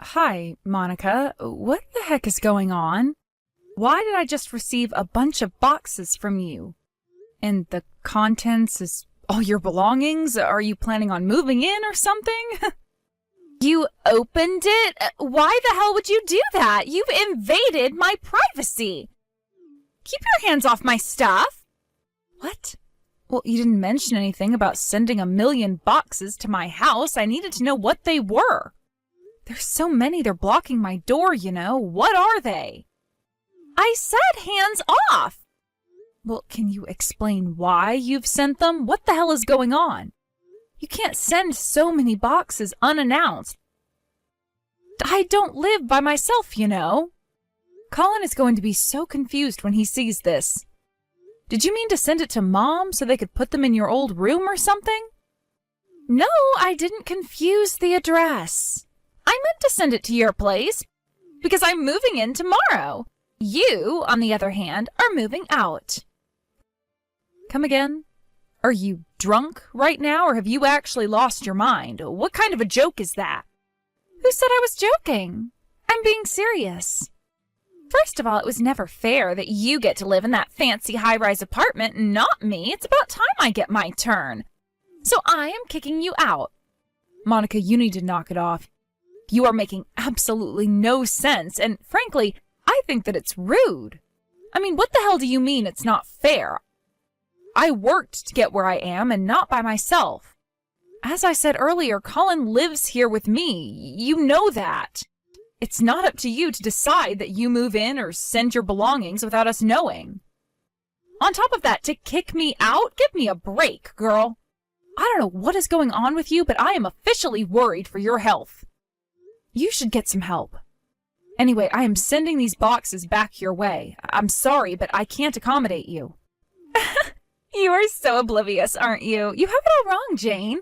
Hi, Monica. What the heck is going on? Why did I just receive a bunch of boxes from you? And the contents is all your belongings? Are you planning on moving in or something? You opened it? Why the hell would you do that? You've invaded my privacy. Keep your hands off my stuff. What? Well, you didn't mention anything about sending 1,000,000 boxes to my house. I needed to know what they were. There's so many, they're blocking my door, you know. What are they? I said hands off. Well, can you explain why you've sent them? What the hell is going on? You can't send so many boxes unannounced. I don't live by myself, you know. Colin is going to be so confused when he sees this. Did you mean to send it to Mom so they could put them in your old room or something? No, I didn't confuse the address. I meant to send it to your place because I'm moving in tomorrow. You, on the other hand, are moving out. Come again? Are you drunk right now, or have you actually lost your mind? What kind of a joke is that? Who said I was joking? I'm being serious. First of all, it was never fair that you get to live in that fancy high-rise apartment and not me. It's about time I get my turn. So I am kicking you out. Monica, you need to knock it off. You are making absolutely no sense, and frankly, I think that it's rude. I mean, what the hell do you mean it's not fair? I worked to get where I am and not by myself. As I said earlier, Colin lives here with me. You know that. It's not up to you to decide that you move in or send your belongings without us knowing. On top of that, to kick me out? Give me a break, girl. I don't know what is going on with you, but I am officially worried for your health. You should get some help. Anyway, I am sending these boxes back your way. I'm sorry, but I can't accommodate you. You are so oblivious, aren't you? You have it all wrong, Jane.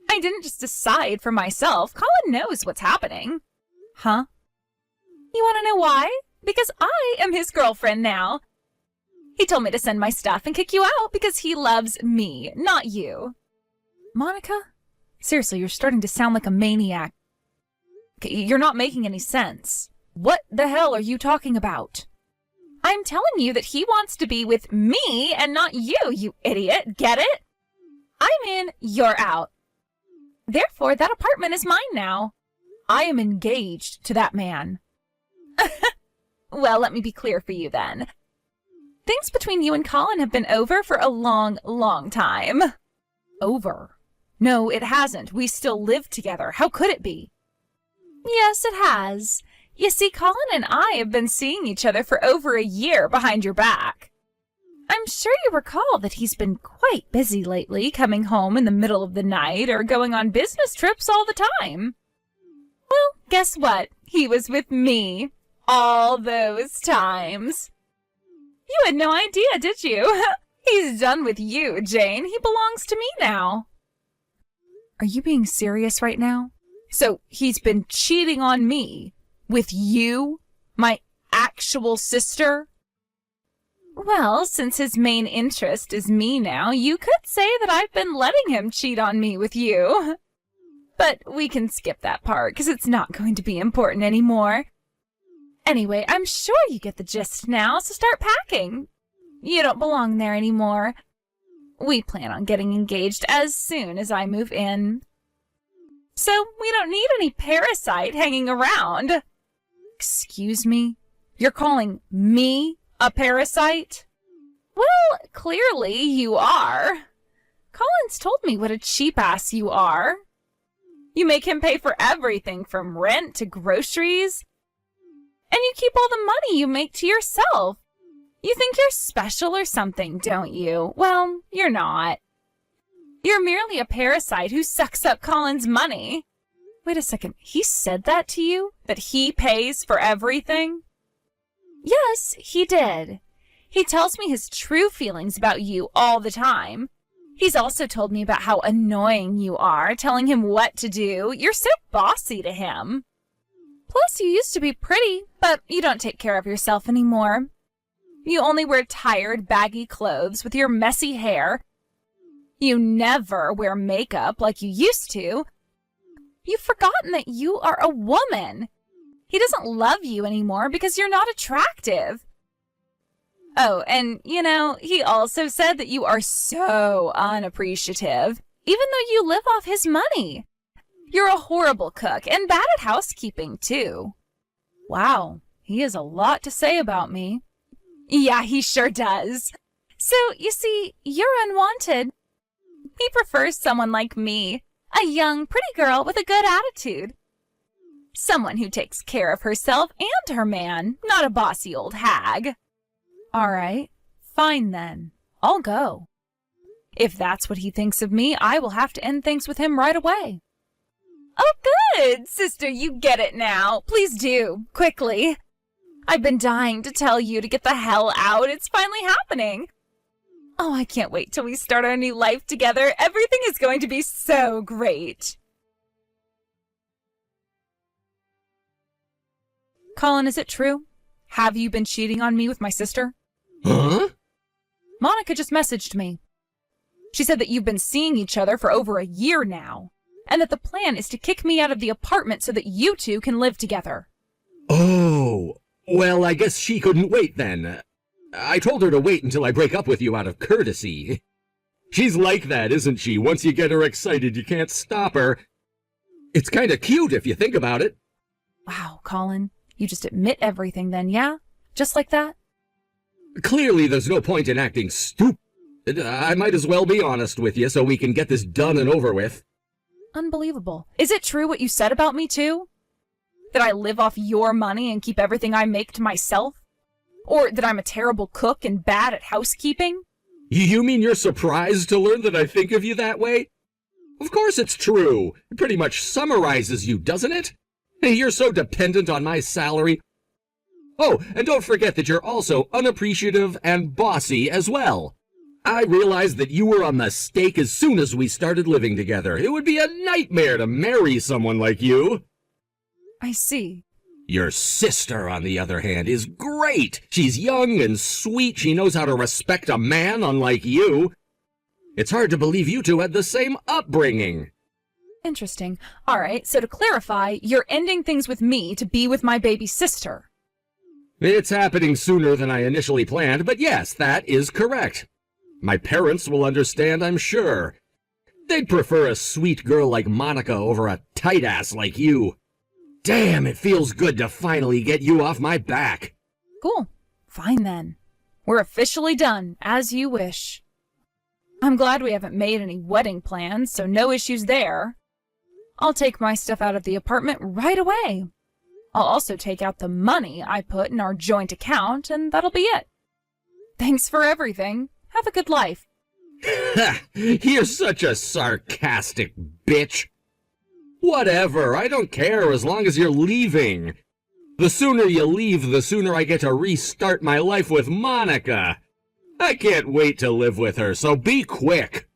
I didn't just decide for myself. Colin knows what's happening. Huh? You want to know why? Because I am his girlfriend now. He told me to send my stuff and kick you out because he loves me, not you. Monica? Seriously, you're starting to sound like a maniac. You're not making any sense. What the hell are you talking about? I'm telling you that he wants to be with me and not you, you idiot. Get it? I'm in, you're out. Therefore, that apartment is mine now. I am engaged to that man. Well, let me be clear for you then. Things between you and Colin have been over for a long, long time. Over? No, it hasn't. We still live together. How could it be? Yes, it has. You see, Colin and I have been seeing each other for over a year behind your back. I'm sure you recall that he's been quite busy lately, coming home in the middle of the night or going on business trips all the time. Well, guess what? He was with me all those times. You had no idea, did you? He's done with you, Jane. He belongs to me now. Are you being serious right now? So he's been cheating on me with you, my actual sister? Well, since his main interest is me now, you could say that I've been letting him cheat on me with you. But we can skip that part because it's not going to be important anymore. Anyway, I'm sure you get the gist now, so start packing. You don't belong there anymore. We plan on getting engaged as soon as I move in. So we don't need any parasite hanging around. Excuse me? You're calling me a parasite? Well, clearly you are. Colin's told me what a cheap ass you are. You make him pay for everything from rent to groceries. And you keep all the money you make to yourself. You think you're special or something, don't you? Well, you're not. You're merely a parasite who sucks up Colin's money. Wait a second, he said that to you? That he pays for everything? Yes, he did. He tells me his true feelings about you all the time. He's also told me about how annoying you are, telling him what to do. You're so bossy to him. Plus, you used to be pretty, but you don't take care of yourself anymore. You only wear tired, baggy clothes with your messy hair. You never wear makeup like you used to. You've forgotten that you are a woman. He doesn't love you anymore because you're not attractive. Oh, and he also said that you are so unappreciative, even though you live off his money. You're a horrible cook and bad at housekeeping, too. Wow, he has a lot to say about me. Yeah, he sure does. So, you see, you're unwanted. He prefers someone like me, a young, pretty girl with a good attitude. Someone who takes care of herself and her man, not a bossy old hag. All right, fine then. I'll go. If that's what he thinks of me, I will have to end things with him right away. Oh, good, sister, you get it now. Please do, quickly. I've been dying to tell you to get the hell out. It's finally happening. Oh, I can't wait till we start our new life together. Everything is going to be so great. Colin, is it true? Have you been cheating on me with my sister? Huh? Monica just messaged me. She said that you've been seeing each other for over a year now, and that the plan is to kick me out of the apartment so that you two can live together. Oh, well, I guess she couldn't wait then. I told her to wait until I break up with you out of courtesy. She's like that, isn't she? Once you get her excited, you can't stop her. It's kind of cute if you think about it. Wow, Colin, you just admit everything then, yeah? Just like that? Clearly, there's no point in acting stupid. I might as well be honest with you so we can get this done and over with. Unbelievable. Is it true what you said about me, too? That I live off your money and keep everything I make to myself? Or that I'm a terrible cook and bad at housekeeping? You mean you're surprised to learn that I think of you that way? Of course it's true. It pretty much summarizes you, doesn't it? You're so dependent on my salary. Oh, and don't forget that you're also unappreciative and bossy as well. I realized that you were a mistake as soon as we started living together. It would be a nightmare to marry someone like you. I see. Your sister, on the other hand, is great. She's young and sweet. She knows how to respect a man, unlike you. It's hard to believe you two had the same upbringing. Interesting. All right, so to clarify, you're ending things with me to be with my baby sister. It's happening sooner than I initially planned, but yes, that is correct. My parents will understand, I'm sure. They'd prefer a sweet girl like Monica over a tight ass like you. Damn, it feels good to finally get you off my back. Cool. Fine then. We're officially done, as you wish. I'm glad we haven't made any wedding plans, so no issues there. I'll take my stuff out of the apartment right away. I'll also take out the money I put in our joint account, and that'll be it. Thanks for everything. Have a good life. You're such a sarcastic bitch. Whatever, I don't care as long as you're leaving. The sooner you leave, the sooner I get to restart my life with Monica. I can't wait to live with her, so be quick.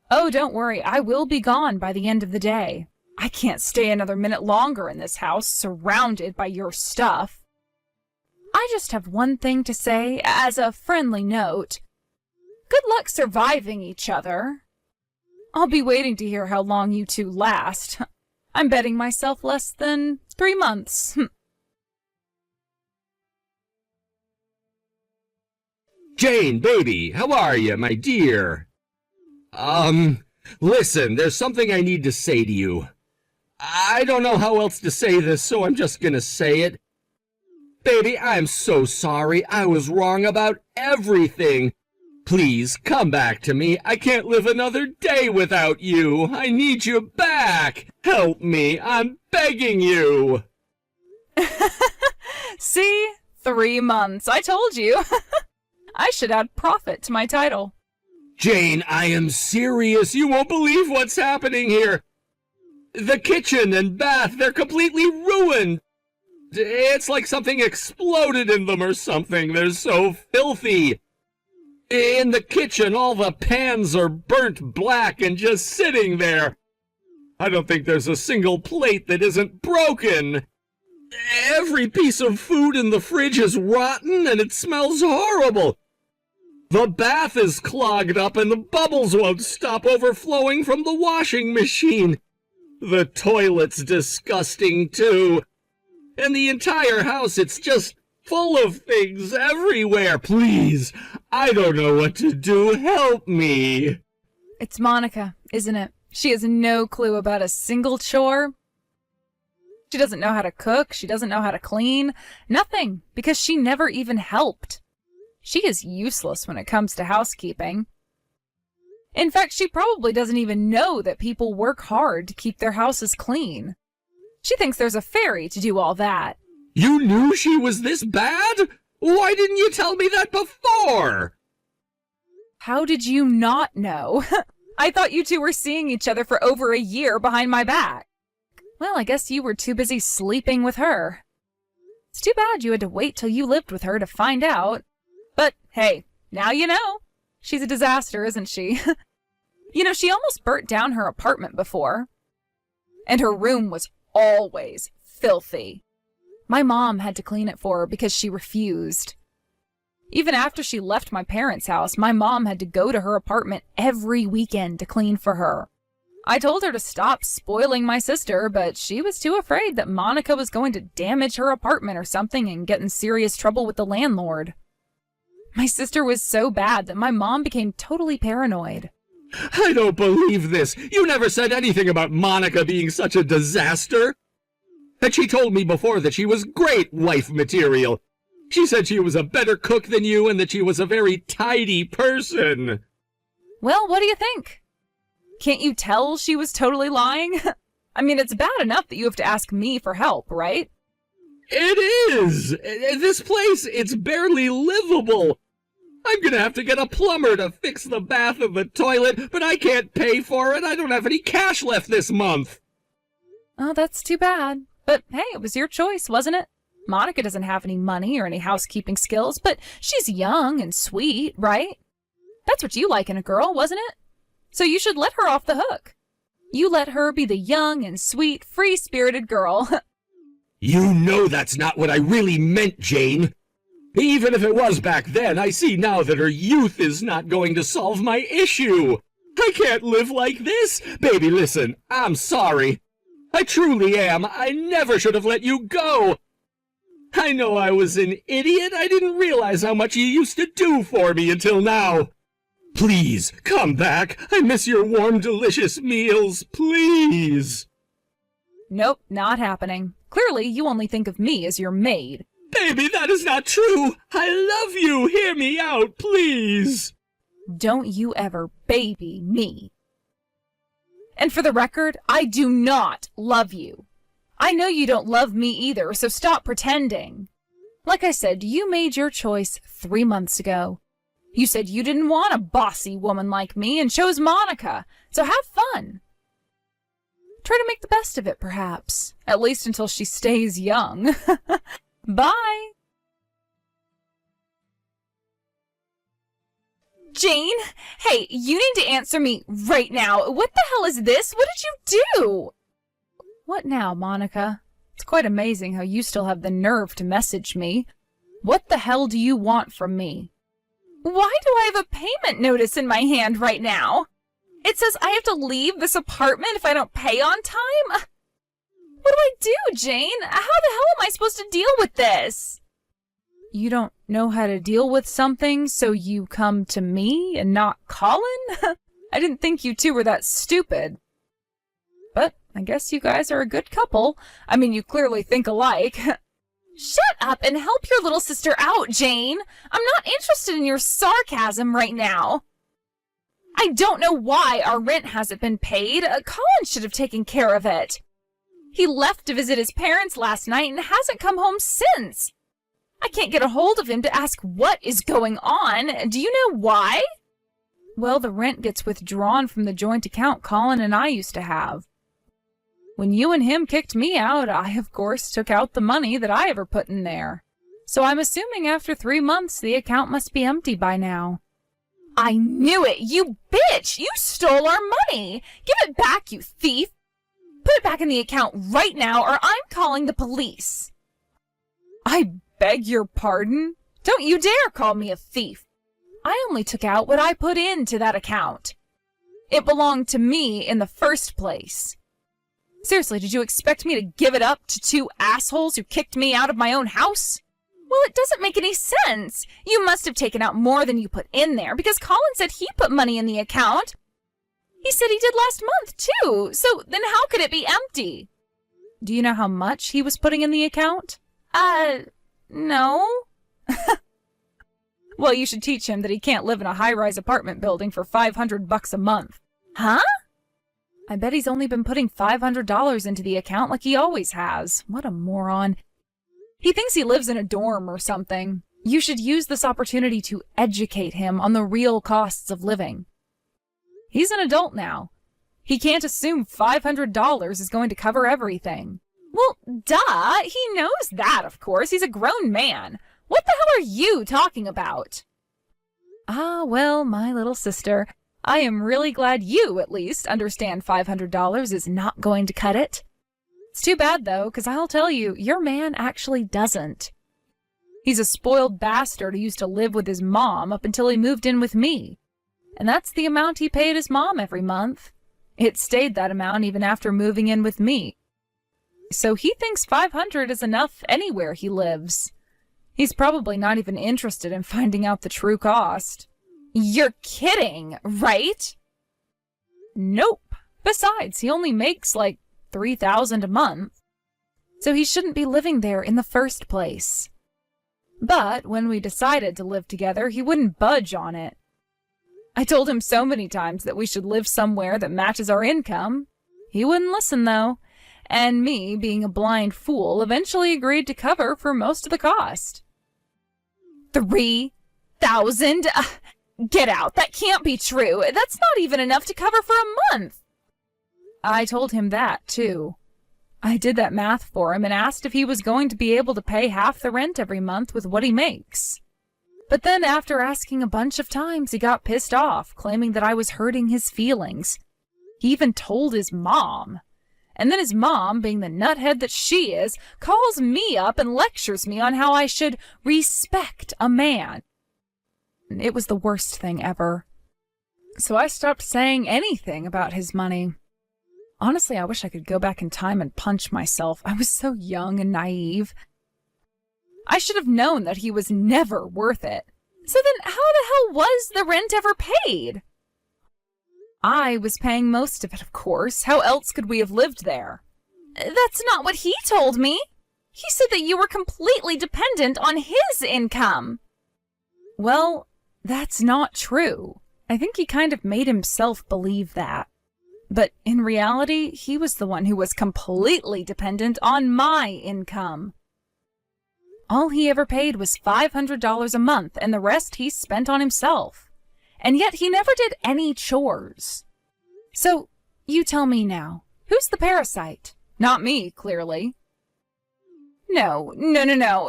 Oh, don't worry, I will be gone by the end of the day. I can't stay another minute longer in this house, surrounded by your stuff. I just have one thing to say as a friendly note. Good luck surviving each other. I'll be waiting to hear how long you two last. I'm betting myself less than 3 months. Jane, baby, how are you, my dear? Listen, there's something I need to say to you. I don't know how else to say this, so I'm just gonna say it. Baby, I'm so sorry. I was wrong about everything. Please, come back to me. I can't live another day without you. I need you back. Help me. I'm begging you. See? 3 months. I told you. I should add profit to my title. Jane, I am serious. You won't believe what's happening here. The kitchen and bath, they're completely ruined. It's like something exploded in them or something. They're so filthy. In the kitchen, all the pans are burnt black and just sitting there. I don't think there's a single plate that isn't broken. Every piece of food in the fridge is rotten and it smells horrible. The bath is clogged up and the bubbles won't stop overflowing from the washing machine. The toilet's disgusting, too. And the entire house, it's just full of things everywhere. Please, I don't know what to do. Help me. It's Monica, isn't it? She has no clue about a single chore. She doesn't know how to cook. She doesn't know how to clean. Nothing, because she never even helped. She is useless when it comes to housekeeping. In fact, she probably doesn't even know that people work hard to keep their houses clean. She thinks there's a fairy to do all that. You knew she was this bad? Why didn't you tell me that before? How did you not know? I thought you two were seeing each other for over a year behind my back. Well, I guess you were too busy sleeping with her. It's too bad you had to wait till you lived with her to find out. But hey, now you know. She's a disaster, isn't she? You know, she almost burnt down her apartment before. And her room was always filthy. My mom had to clean it for her because she refused. Even after she left my parents' house, my mom had to go to her apartment every weekend to clean for her. I told her to stop spoiling my sister, but she was too afraid that Monica was going to damage her apartment or something and get in serious trouble with the landlord. My sister was so bad that my mom became totally paranoid. I don't believe this. You never said anything about Monica being such a disaster. And she told me before that she was great wife material. She said she was a better cook than you and that she was a very tidy person. Well, what do you think? Can't you tell she was totally lying? I mean, it's bad enough that you have to ask me for help, right? It is! This place, it's barely livable. I'm gonna have to get a plumber to fix the bath and the toilet, but I can't pay for it. I don't have any cash left this month. Oh, that's too bad. But hey, it was your choice, wasn't it? Monica doesn't have any money or any housekeeping skills, but she's young and sweet, right? That's what you like in a girl, wasn't it? So you should let her off the hook. You let her be the young and sweet, free-spirited girl. You know that's not what I really meant, Jane. Even if it was back then, I see now that her youth is not going to solve my issue. I can't live like this. Baby, listen, I'm sorry. I truly am. I never should have let you go. I know I was an idiot. I didn't realize how much you used to do for me until now. Please, come back. I miss your warm, delicious meals. Please. Nope, not happening. Clearly, you only think of me as your maid. Baby, that is not true. I love you. Hear me out, please. Don't you ever baby me. And for the record, I do not love you. I know you don't love me either, so stop pretending. Like I said, you made your choice 3 months ago. You said you didn't want a bossy woman like me and chose Monica, so have fun. Try to make the best of it, perhaps. At least until she stays young. Bye. Jane, hey, you need to answer me right now. What the hell is this? What did you do? What now, Monica? It's quite amazing how you still have the nerve to message me. What the hell do you want from me? Why do I have a payment notice in my hand right now? It says I have to leave this apartment if I don't pay on time? What do I do, Jane? How the hell am I supposed to deal with this? You don't know how to deal with something, so you come to me and not Colin? I didn't think you two were that stupid. But I guess you guys are a good couple. I mean, you clearly think alike. Shut up and help your little sister out, Jane. I'm not interested in your sarcasm right now. I don't know why our rent hasn't been paid. Colin should have taken care of it. He left to visit his parents last night and hasn't come home since. I can't get a hold of him to ask what is going on. Do you know why? Well, the rent gets withdrawn from the joint account Colin and I used to have. When you and him kicked me out, I, of course, took out the money that I ever put in there. So I'm assuming after 3 months, the account must be empty by now. I knew it! You bitch! You stole our money! Give it back, you thief! Put it back in the account right now, or I'm calling the police! I beg your pardon? Don't you dare call me a thief! I only took out what I put into that account. It belonged to me in the first place. Seriously, did you expect me to give it up to two assholes who kicked me out of my own house? Well, it doesn't make any sense. You must have taken out more than you put in there because Colin said he put money in the account. He said he did last month, too. So then how could it be empty? Do you know how much he was putting in the account? No. Well, you should teach him that he can't live in a high-rise apartment building for $500 a month. Huh? I bet he's only been putting $500 into the account like he always has. What a moron. He thinks he lives in a dorm or something. You should use this opportunity to educate him on the real costs of living. He's an adult now. He can't assume $500 is going to cover everything. Well, duh. He knows that, of course. He's a grown man. What the hell are you talking about? Ah, well, my little sister, I am really glad you, at least, understand $500 is not going to cut it. It's too bad, though, because I'll tell you, your man actually doesn't. He's a spoiled bastard who used to live with his mom up until he moved in with me. And that's the amount he paid his mom every month. It stayed that amount even after moving in with me. So he thinks $500 is enough anywhere he lives. He's probably not even interested in finding out the true cost. You're kidding, right? Nope. Besides, he only makes like $3,000 a month. So he shouldn't be living there in the first place. But when we decided to live together, he wouldn't budge on it. I told him so many times that we should live somewhere that matches our income. He wouldn't listen, though. And me, being a blind fool, eventually agreed to cover for most of the cost. $3,000? Get out. That can't be true. That's not even enough to cover for a month. I told him that, too. I did that math for him and asked if he was going to be able to pay half the rent every month with what he makes. But then after asking a bunch of times, he got pissed off, claiming that I was hurting his feelings. He even told his mom. And then his mom, being the nuthead that she is, calls me up and lectures me on how I should respect a man. It was the worst thing ever. So I stopped saying anything about his money. Honestly, I wish I could go back in time and punch myself. I was so young and naive. I should have known that he was never worth it. So then how the hell was the rent ever paid? I was paying most of it, of course. How else could we have lived there? That's not what he told me. He said that you were completely dependent on his income. Well, that's not true. I think he kind of made himself believe that. But in reality, he was the one who was completely dependent on my income. All he ever paid was $500 a month, and the rest he spent on himself. And yet he never did any chores. So, you tell me now, who's the parasite? Not me, clearly. No.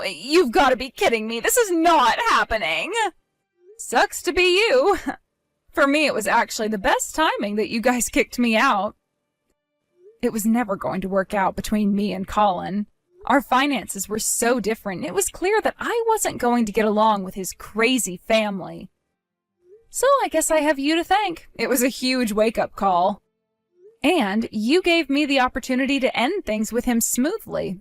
You've got to be kidding me. This is not happening. Sucks to be you. For me, it was actually the best timing that you guys kicked me out. It was never going to work out between me and Colin. Our finances were so different, it was clear that I wasn't going to get along with his crazy family. So I guess I have you to thank. It was a huge wake-up call. And you gave me the opportunity to end things with him smoothly.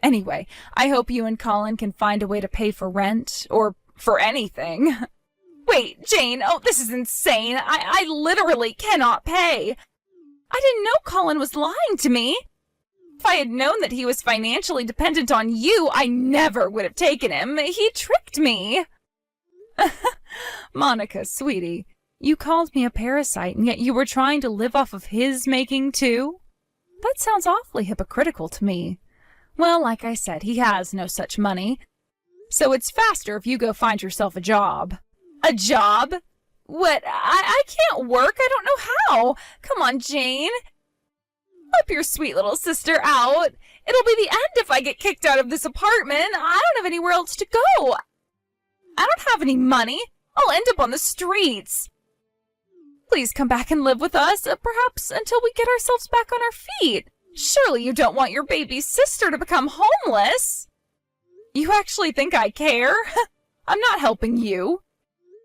Anyway, I hope you and Colin can find a way to pay for rent, or for anything. Wait, Jane, this is insane. I literally cannot pay. I didn't know Colin was lying to me. If I had known that he was financially dependent on you, I never would have taken him. He tricked me. Monica, sweetie, you called me a parasite, and yet you were trying to live off of his making, too? That sounds awfully hypocritical to me. Well, like I said, he has no such money. So it's faster if you go find yourself a job. A job? What? I can't work. I don't know how. Come on, Jane. Help your sweet little sister out. It'll be the end if I get kicked out of this apartment. I don't have anywhere else to go. I don't have any money. I'll end up on the streets. Please come back and live with us, perhaps until we get ourselves back on our feet. Surely you don't want your baby sister to become homeless. You actually think I care? I'm not helping you.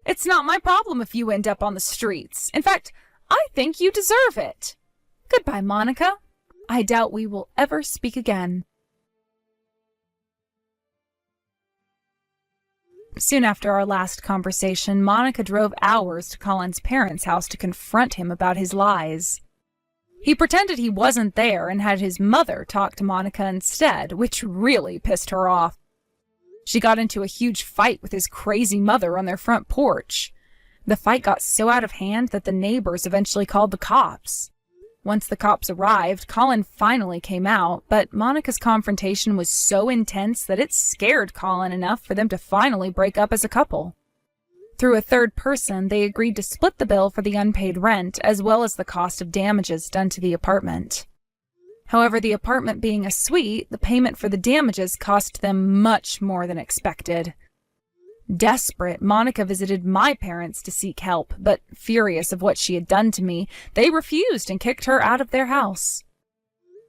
It's not my problem if you end up on the streets. In fact, I think you deserve it. Goodbye, Monica. I doubt we will ever speak again. Soon after our last conversation, Monica drove hours to Colin's parents' house to confront him about his lies. He pretended he wasn't there and had his mother talk to Monica instead, which really pissed her off. She got into a huge fight with his crazy mother on their front porch. The fight got so out of hand that the neighbors eventually called the cops. Once the cops arrived, Colin finally came out, but Monica's confrontation was so intense that it scared Colin enough for them to finally break up as a couple. Through a third person, they agreed to split the bill for the unpaid rent as well as the cost of damages done to the apartment. However, the apartment being a suite, the payment for the damages cost them much more than expected. Desperate, Monica visited my parents to seek help, but furious of what she had done to me, they refused and kicked her out of their house.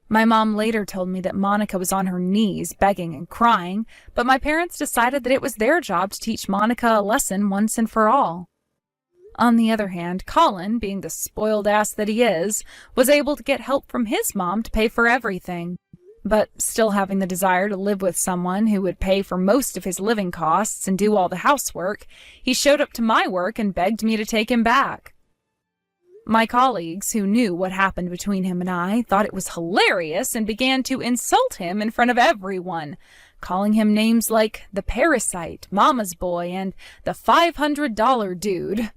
My mom later told me that Monica was on her knees begging and crying, but my parents decided that it was their job to teach Monica a lesson once and for all. On the other hand, Colin, being the spoiled ass that he is, was able to get help from his mom to pay for everything. But still having the desire to live with someone who would pay for most of his living costs and do all the housework, he showed up to my work and begged me to take him back. My colleagues, who knew what happened between him and I, thought it was hilarious and began to insult him in front of everyone, calling him names like the Parasite, Mama's Boy, and the $500 Dude.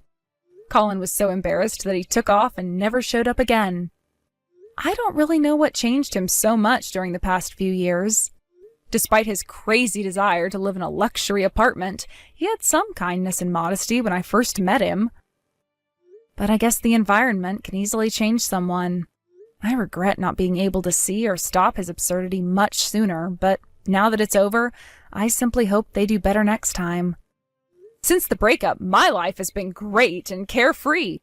Colin was so embarrassed that he took off and never showed up again. I don't really know what changed him so much during the past few years. Despite his crazy desire to live in a luxury apartment, he had some kindness and modesty when I first met him. But I guess the environment can easily change someone. I regret not being able to see or stop his absurdity much sooner, but now that it's over, I simply hope they do better next time. Since the breakup, my life has been great and carefree.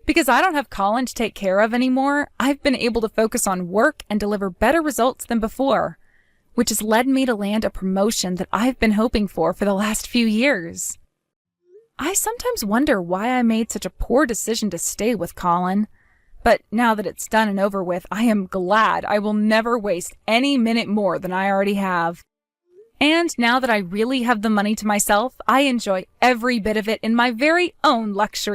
Because I don't have Colin to take care of anymore, I've been able to focus on work and deliver better results than before, which has led me to land a promotion that I've been hoping for the last few years. I sometimes wonder why I made such a poor decision to stay with Colin, but now that it's done and over with, I am glad I will never waste any minute more than I already have. And now that I really have the money to myself, I enjoy every bit of it in my very own luxury